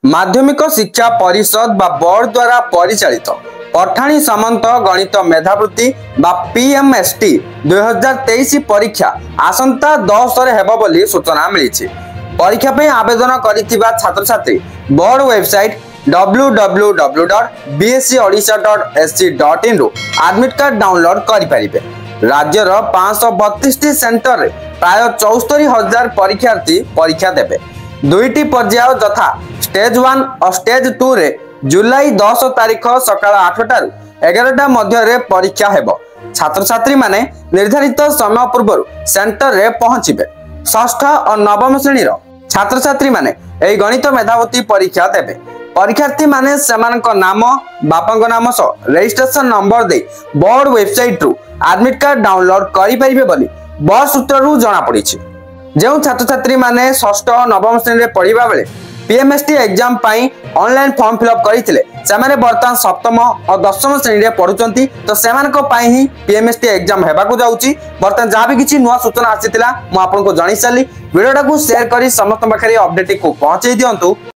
माध्यमिक शिक्षा परिषद बा बोर्ड द्वारा परिचालित पठाणी सामंत गणित मेधावृत्ति बा पीएमएसटी 2023 परीक्षा आसंता 10 रे हेबो बोली सूचना मिली। परीक्षा पे आवेदन करिथिबा छात्र छात्री बोर्ड वेबसाइट www.bscodisha.sc.in रु एडमिट कार्ड डाउनलोड करि परिबे। राज्यर 532 सेंटर रे प्राय 74,000 परीक्षार्थी परीक्षा देबे। दुईटी पर्याय तथा स्टेज 1 और स्टेज 2 रे जुलाई 10 तारिख सकाळ 8 टारु 11टा मध्य रे परीक्षा हेबो। छात्र छात्री माने निर्धारित समय पूर्व सेंटर रे पहुंचिबे। षष्ठ और नवम श्रेणी रो छात्र छात्री माने एई गणित मेधावृत्ति परीक्षा देबे। परीक्षार्थी माने सेमानक नाम बापांक नाम सह रजिस्ट्रेशन नंबर दे बोर्ड वेबसाइट रु एडमिट कार्ड डाउनलोड करि परिबे बोली बोर्ड सूत्ररु जणा पड़िछि। जो छात्र छात्री माने षष्ठ और नवम श्रेणी रे पढ़िबा बेले पीएमएसटी एग्जाम पाई ऑनलाइन फॉर्म फिलअप करथिले सेमाने वर्तमान सप्तम और दशम श्रेणी रे पढुचंती तो सेमानक पाई ही पीएमएसटी एग्जाम हेबाकू जाउची। वर्तमान जहाँ भी किछि नुवा सूचना आसीतिला मु आपनको जणाई साली वीडियोटा को शेयर करी समस्त पाखरे अपडेट को पहुंचाई दियंतु।